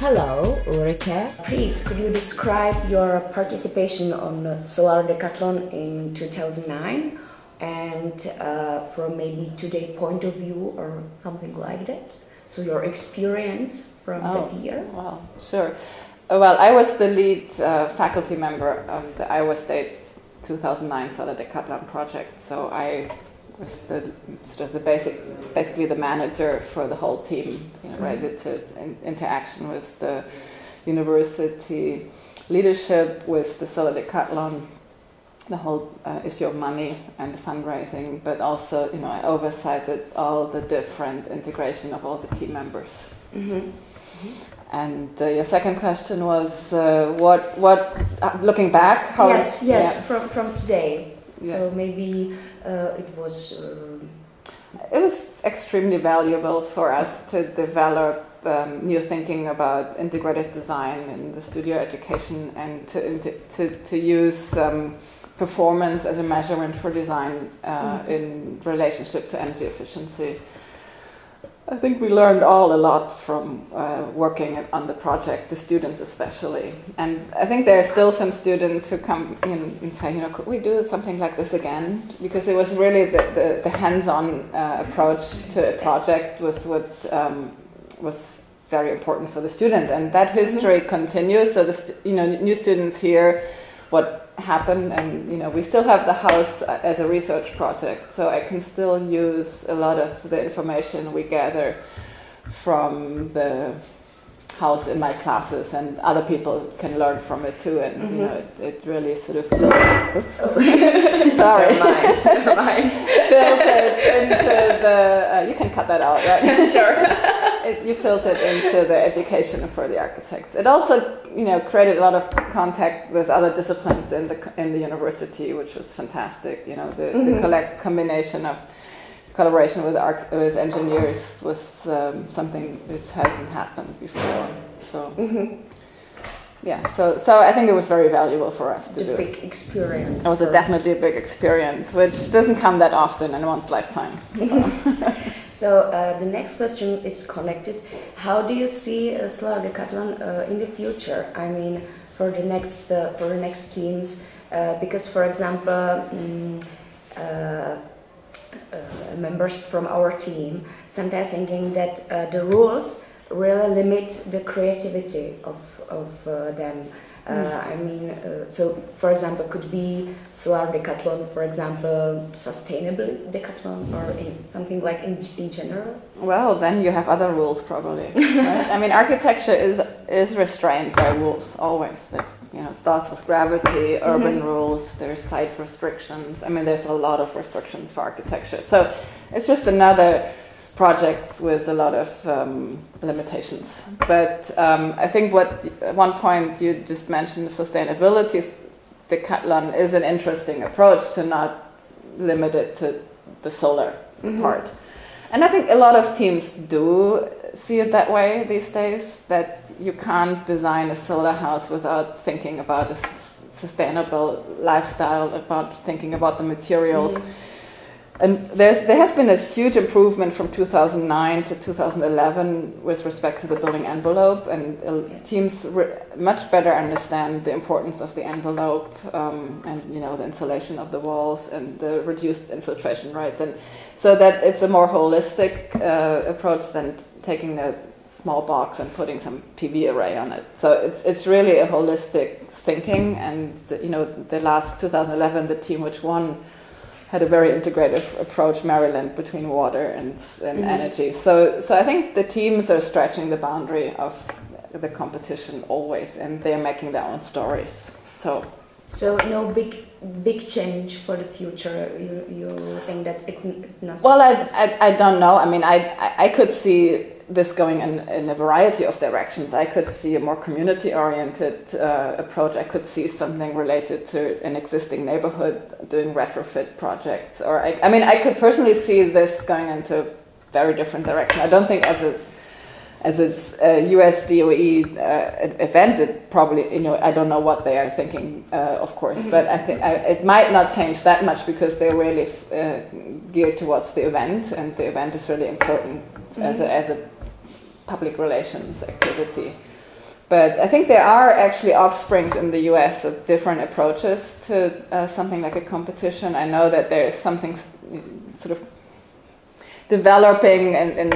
Hello, Ulrike. Please, could you describe your participation on the Solar Decathlon in 2009 and from maybe today point of view or something like that? So your experience from that year? Well, sure. Well, I was the lead faculty member of the Iowa State 2009 Solar Decathlon project. So I was the basically the manager for the whole team, right? Interaction with the university leadership, with the Solar Decathlon, the whole issue of money and fundraising, but also, I oversighted all the different integration of all the team members. Mm-hmm. Mm-hmm. And your second question was what looking back? How yes, from today. Yeah. So maybe it was extremely valuable for us to develop new thinking about integrated design in the studio education and to use performance as a measurement for design in relationship to energy efficiency. I think we learned a lot from working on the project, the students especially. And I think there are still some students who come in and say, could we do something like this again? Because it was really the hands-on approach to a project was what was very important for the students. And that history continues. So new students hear what happened, and we still have the house as a research project, so I can still use a lot of the information we gather from the house in my classes, and other people can learn from it too, and it really sort of sorry never mind. Filtered into the you can cut that out, right? Sure. You filtered into the education for the architects. It also created a lot of contact with other disciplines in the university, which was fantastic. The combination of collaboration with engineers was something which hasn't happened before. So so I think it was very valuable for us to do. A big experience. It was definitely a big experience, which doesn't come that often in one's lifetime. So. So the next question is connected. How do you see Solar Decathlon in the future? I mean, for the next teams, because, for example, members from our team sometimes thinking that the rules really limit the creativity of them. So for example, could be Solar Decathlon, for example, sustainable decathlon, or something like in general? Well, then you have other rules probably. Right? I mean, architecture is restrained by rules always. There's, it starts with gravity, urban rules. There's site restrictions. I mean, there's a lot of restrictions for architecture. So it's just another projects with a lot of limitations. But I think one point you just mentioned, sustainability, decathlon is an interesting approach to not limit it to the solar part. And I think a lot of teams do see it that way these days, that you can't design a solar house without thinking about a sustainable lifestyle, about thinking about the materials. And there has been a huge improvement from 2009 to 2011 with respect to the building envelope, and teams much better understand the importance of the envelope and the insulation of the walls and the reduced infiltration rates, and so that it's a more holistic approach than taking a small box and putting some PV array on it. So it's really a holistic thinking, and the last 2011, the team which won had a very integrative approach, Maryland, between water and energy. So I think the teams are stretching the boundary of the competition always, and they're making their own stories. So no big change for the future. You think that it's not? Well, I don't know. I mean, I could see this going in a variety of directions. I could see a more community-oriented approach. I could see something related to an existing neighborhood doing retrofit projects. Or I could personally see this going into a very different direction. I don't think as a US DOE event, it probably, I don't know what they are thinking, of course, but I think it might not change that much because they're really geared towards the event, and the event is really important as a public relations activity. But I think there are actually offsprings in the US of different approaches to something like a competition. I know that there is something sort of developing in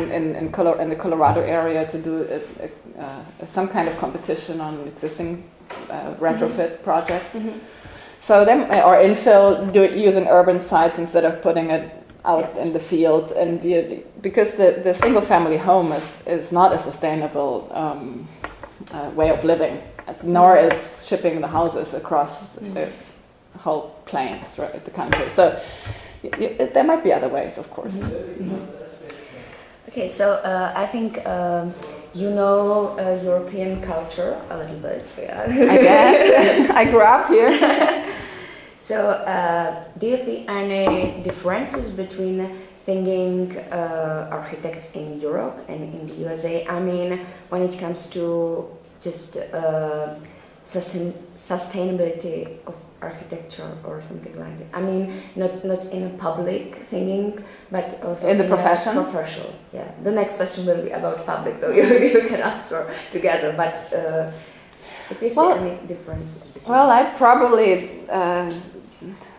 the Colorado area to do some kind of competition on existing retrofit projects. So them or infill, using urban sites instead of putting it out in the field, and because the single family home is not a sustainable way of living, nor is shipping the houses across the whole plains, right, the country. So there might be other ways, of course. Okay, so I think you know European culture a little bit. Yeah. I guess I grew up here. So, do you see any differences between thinking architects in Europe and in the USA? I mean, when it comes to just sustainability of architecture or something like that. I mean, not in a public thinking, but also in the profession. Professional. Yeah. The next question will be about public, so you can answer together. But if you see any differences between. Well, I probably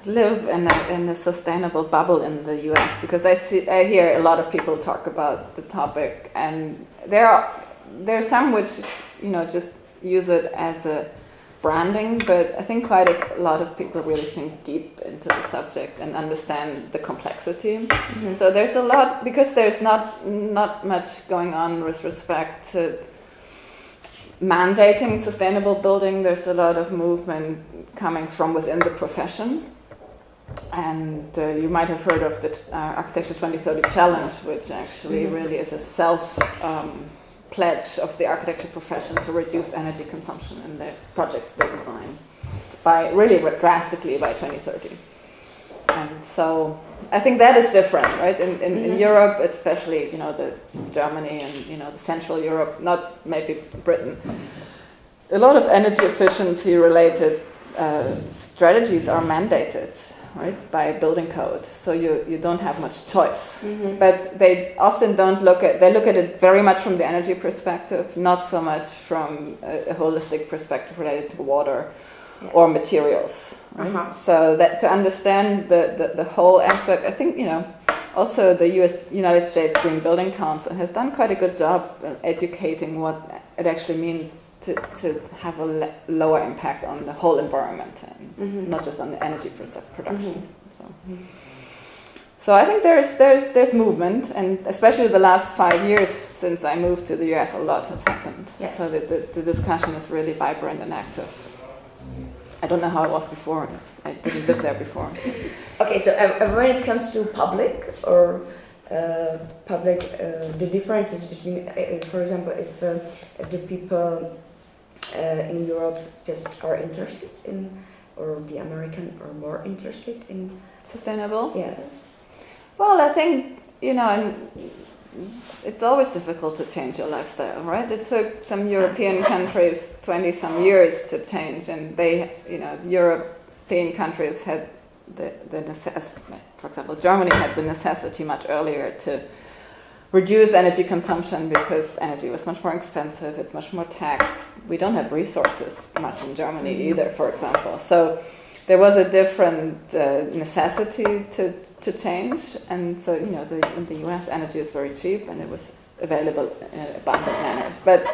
live in a sustainable bubble in the U.S. because I hear a lot of people talk about the topic, and there are some which just use it as a branding, but I think quite a lot of people really think deep into the subject and understand the complexity. So there's a lot, because there's not much going on with respect to mandating sustainable building. There's a lot of movement coming from within the profession, and you might have heard of the Architecture 2030 Challenge, which actually really is a pledge of the architecture profession to reduce energy consumption in the projects they design by really drastically by 2030. And so I think that is different, right? In Europe, especially, the Germany and, the Central Europe, not maybe Britain, a lot of energy efficiency related strategies are mandated, right, by building code. So you don't have much choice. But they often look at it very much from the energy perspective, not so much from a holistic perspective related to water or materials, right? So that to understand the whole aspect, I think, also the United States Green Building Council has done quite a good job educating what it actually means to have a lower impact on the whole environment and not just on the energy production. So I think there's movement, and especially the last 5 years since I moved to the US, a lot has happened. Yes. So the discussion is really vibrant and active. I don't know how it was before. I didn't live there before. So. Okay, so when it comes to public or the differences between, for example, if the people in Europe just are interested in, or the American are more interested in sustainable? Yes. Well, I think, and it's always difficult to change your lifestyle, right? It took some European countries 20 some years to change, and the European countries had the necessity, for example, Germany had the necessity much earlier to reduce energy consumption because energy was much more expensive, it's much more taxed. We don't have resources much in Germany either, for example. So there was a different necessity to change, and so in the US energy is very cheap and it was available in abundant manners. But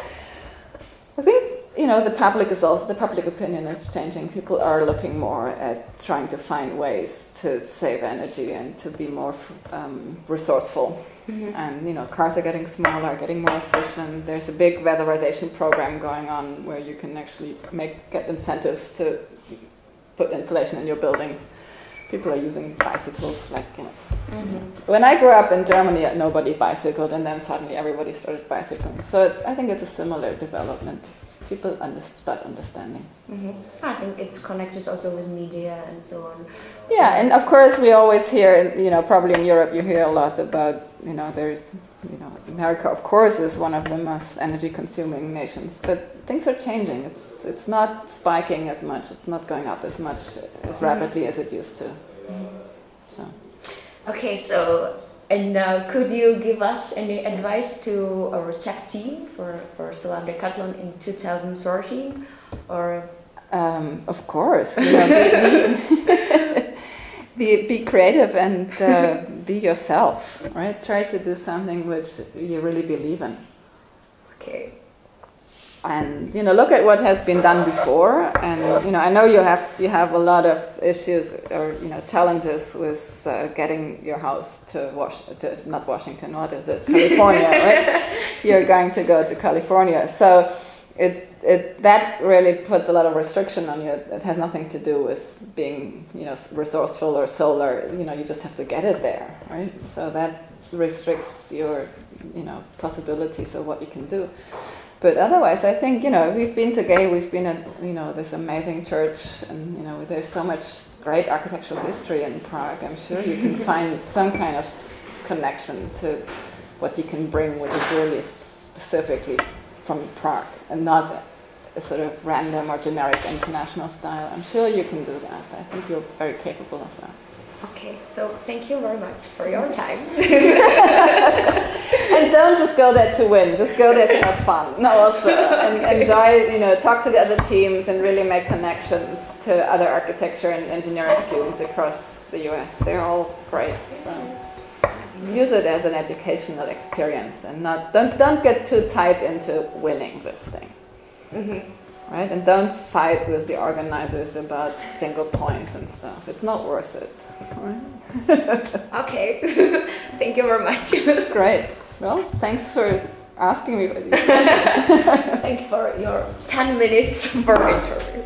I think the public opinion is changing. People are looking more at trying to find ways to save energy and to be more resourceful. And cars are getting smaller, getting more efficient. There's a big weatherization program going on where you can actually get incentives to put insulation in your buildings. People are using bicycles, When I grew up in Germany, nobody bicycled, and then suddenly everybody started bicycling. So I think it's a similar development. People start understanding. I think it's connected also with media and so on. Yeah, and of course we always hear, probably in Europe you hear a lot about, America of course is one of the most energy consuming nations, but things are changing. It's not spiking as much, it's not going up as much, as rapidly as it used to. So. Okay, so And could you give us any advice to our tech team for Solar Decathlon in 2013? Or Of course, be creative and be yourself, right? Try to do something which you really believe in. okay. And look at what has been done before, and I know you have a lot of issues or challenges with getting your house to not Washington, what is it, California, right? You're going to go to California, so that really puts a lot of restriction on you. It has nothing to do with being resourceful or solar. You just have to get it there, right? So that restricts your possibilities of what you can do. But otherwise, I think, we've been at, this amazing church, and, there's so much great architectural history in Prague. I'm sure you can find some kind of connection to what you can bring, which is really specifically from Prague, and not a sort of random or generic international style. I'm sure you can do that. I think you're very capable of that. Okay, so thank you very much for your time. And don't just go there to win, just go there to have fun. No, also, and enjoy, talk to the other teams and really make connections to other architecture and engineering students across the US. They're all great, so use it as an educational experience, and don't get too tied into winning this thing. Mm-hmm. Right? And don't fight with the organizers about single points and stuff. It's not worth it. Right? Okay. Thank you very much. Great. Well, thanks for asking me these questions. Thank you for your 10 minutes for interview.